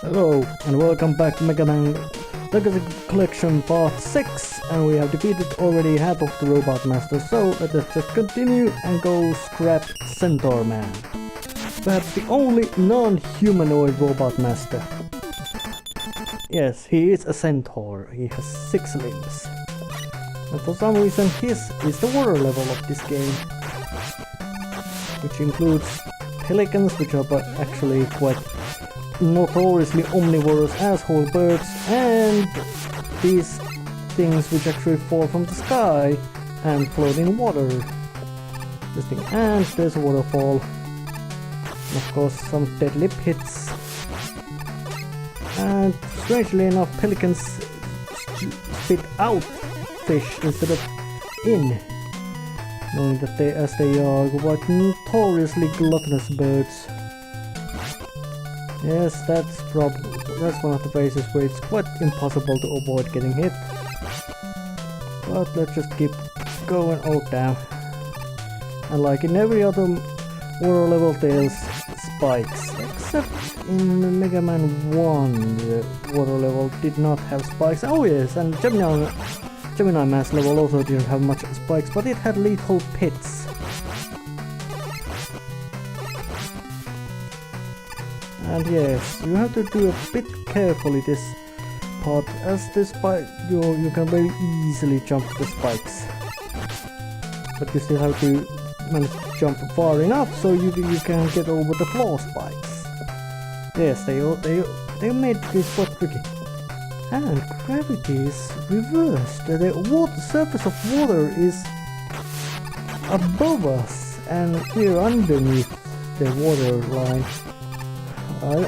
Hello and welcome back to Megaman Legacy Collection Part 6, and we have defeated already half of the Robot Master, so let us just continue and go scrap Centaur Man. Perhaps the only non-humanoid Robot Master. Yes, he is a centaur, he has 6 limbs. And for some reason his is the water level of this game, which includes pelicans, which are actually quite notoriously omnivorous asshole birds, and these things which actually fall from the sky and float in water. This thing, and there's a waterfall. And of course some deadly pits. And strangely enough, pelicans spit out fish instead of in, knowing that they are quite notoriously gluttonous birds. Yes, that's one of the places where it's quite impossible to avoid getting hit. But let's just keep going. Oh damn. And like in every other water level there's spikes, except in Megaman 1 the water level did not have spikes. Oh yes, and Gemini Mass level also didn't have much spikes, but it had lethal pits. And yes, you have to do a bit carefully this part, as this spike you can very easily jump the spikes, but you still have to manage to jump far enough so you can get over the floor spikes. Yes, they made this quite tricky. And gravity is reversed. The surface of water is above us, and we're underneath the water line.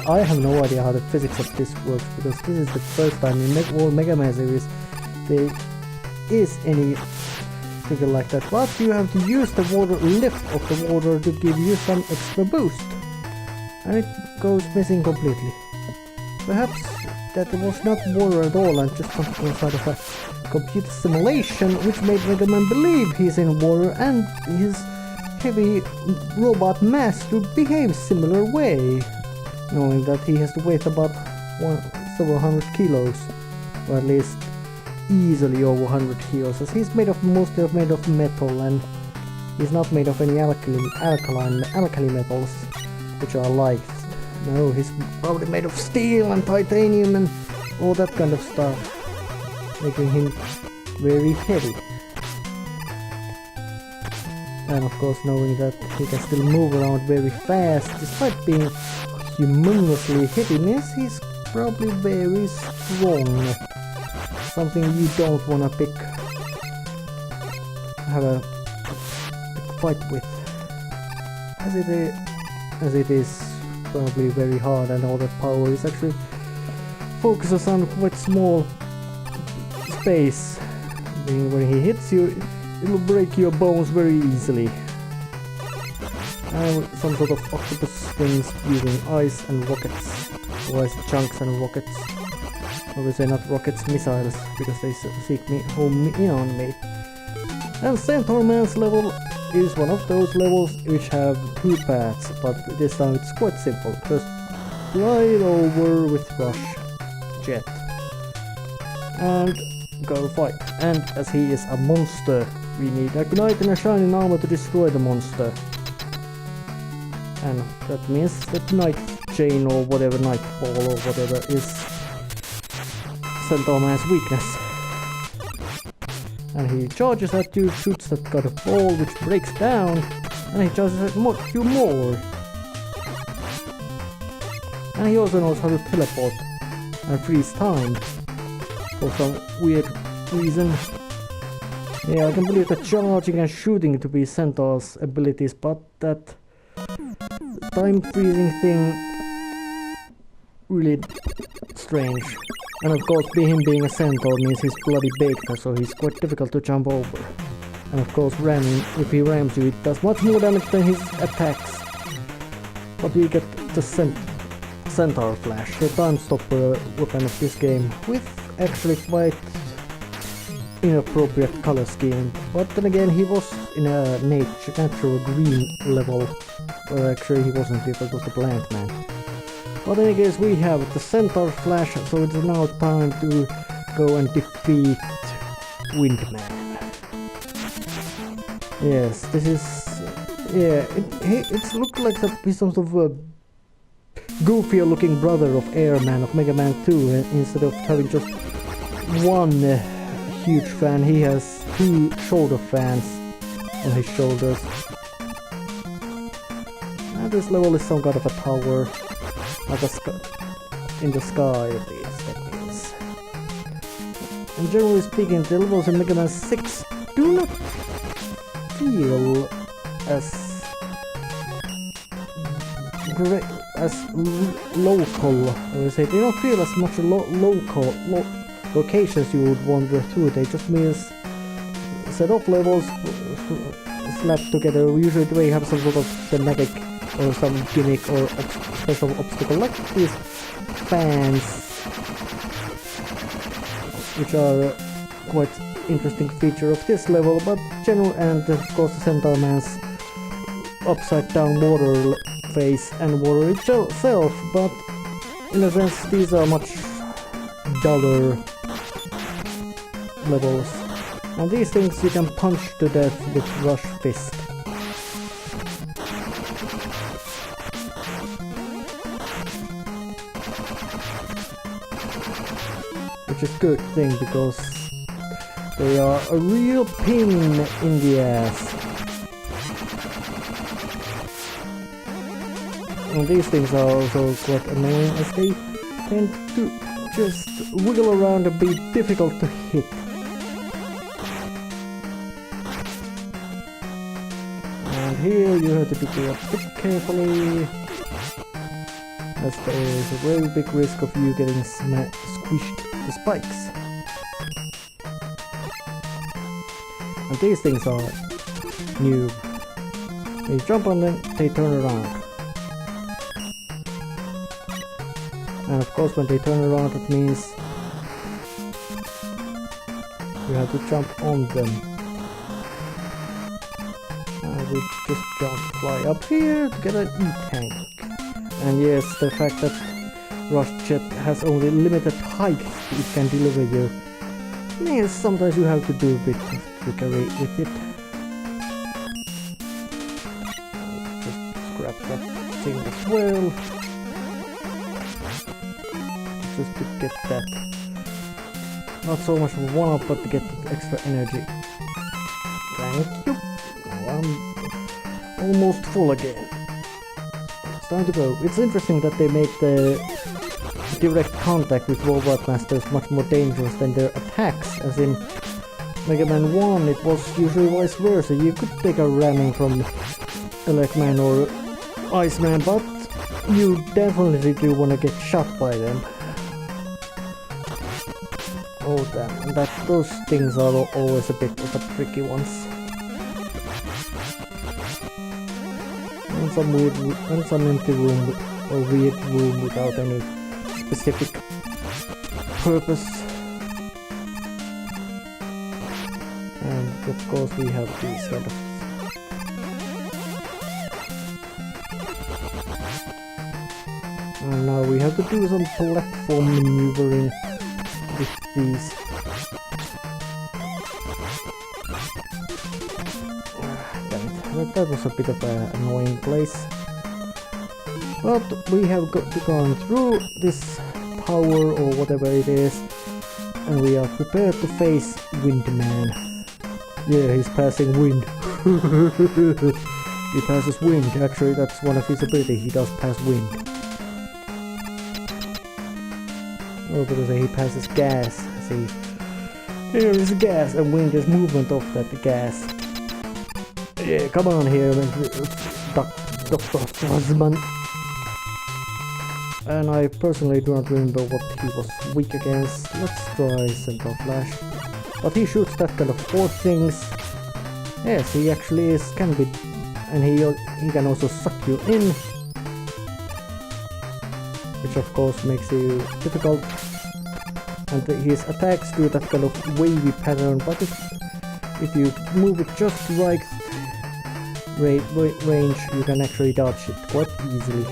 I have no idea how the physics of this works, because this is the first time in all Mega Man series there is any figure like that. But you have to use the water lift of the water to give you some extra boost, and it goes missing completely. Perhaps that was not water at all and just something inside of a computer simulation, which made Mega Man believe he's in water and his heavy robot mass to behave similar way, knowing that he has to weigh about several hundred kilos, or at least easily over 100 kilos, as he's mostly made of metal, and he's not made of any alkali metals, which are light. No, he's probably made of steel and titanium and all that kind of stuff, making him very heavy. And of course, knowing that he can still move around very fast despite being humongously heaviness, he's probably very strong. Something you don't wanna have a fight with, as it is probably very hard, and all that power is actually focuses on quite small space. When he hits you, it'll break your bones very easily. And some sort of octopus things using ice and rockets, or ice chunks and rockets. Obviously not rockets, missiles, because they seek me home in on me. And Centaur Man's level is one of those levels which have 2 paths, but this time it's quite simple. Just glide over with Rush Jet and go fight. And as he is a monster, we need a knight and a shining armor to destroy the monster. And that means that Night Chain or whatever, Nightfall or whatever is Centaur Man's weakness. And he charges at you, shoots that kind of ball which breaks down, and he charges at you more. And he also knows how to teleport and freeze time for some weird reason. Yeah, I can believe that charging and shooting to be Centaur's abilities, but that time freezing thing really strange. And of course, him being a centaur means he's bloody big, so he's quite difficult to jump over. And of course, if he rams you, it does much more damage than his attacks. But you get the centaur flash, the time stopper weapon of this game, with actually quite inappropriate color scheme. But then again, he was in a natural green level, or actually he wasn't, it was the plant man. But in any case, we have the centaur flash, so it's now time to go and defeat Windman. Yes, this is... yeah, it's looked like he's some sort of a goofier looking brother of Airman of Mega Man 2. Instead of having just one huge fan, he has two shoulder fans on his shoulders. And this level is some kind of a tower, like a in the sky at least, that means. And generally speaking, the levels in Mega Man 6 do not feel as great, as local. I would say they don't feel as much local locations you would wander through. They just means set of levels slapped together. Usually they have some sort of thematic or some gimmick or special obstacle, like these fans, which are quite interesting feature of this level. But general, and of course the Centaur Man's upside down water face and water itself, but in a sense these are much duller levels. And these things you can punch to death with Rush Fist. Which is a good thing because they are a real pain in the ass. And these things are also quite annoying as they tend to just wiggle around and be difficult to hit. And here you have to be a bit carefully, as there is a very big risk of you getting squished to spikes. And these things are new. When you jump on them, they turn around. And of course when they turn around, it means you have to jump on them. And we just fly up here to get an E-tank. And yes, the fact that Rush Jet has only limited height it can deliver you means sometimes you have to do a bit of trickery with it. Just scrap that thing as well. Just to get that, not so much of a one-up, but to get that extra energy. Thank you. Now I'm almost full again. It's time to go. It's interesting that they make the direct contact with Robot Masters much more dangerous than their attacks, as in Mega Man 1 it was usually vice versa. You could take a ramming from Elecman or Iceman, but you definitely do want to get shot by them. Oh damn, those things are always a bit of a tricky ones. And some empty room or weird room without any specific purpose. And of course we have these kind of... And now we have to do some platform maneuvering with these. Damn it, that was a bit of an annoying place. But we have gone through this tower or whatever it is, and we are prepared to face Windman. Yeah, he's passing wind. He passes wind. Actually, that's one of his abilities. He does pass wind. Oh, because he passes gas. See, here is gas, and wind is movement of that gas. Yeah, come on here, Dr. Fuzzman. And I personally do not remember what he was weak against. Let's try Centaur Flash. But he shoots that kind of four things. Yes, he actually can be, and he can also suck you in, which of course makes you difficult. And his attacks do that kind of wavy pattern, but if you move it just right range, you can actually dodge it quite easily.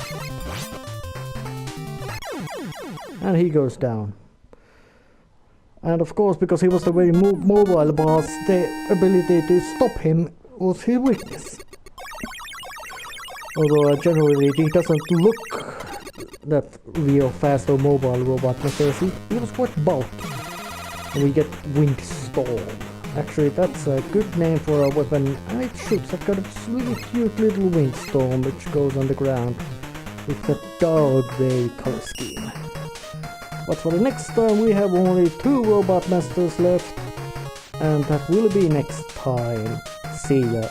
And he goes down. And of course, because he was a very mobile boss, the ability to stop him was his weakness. Although generally he doesn't look that real fast or mobile robot master, he was quite bulky. And we get Windstorm. Actually, that's a good name for a weapon, and it shoots that kind of really cute little Windstorm which goes on the ground with the dark grey color scheme. But for the next time we have only 2 robot masters left, and that will be next time. See ya.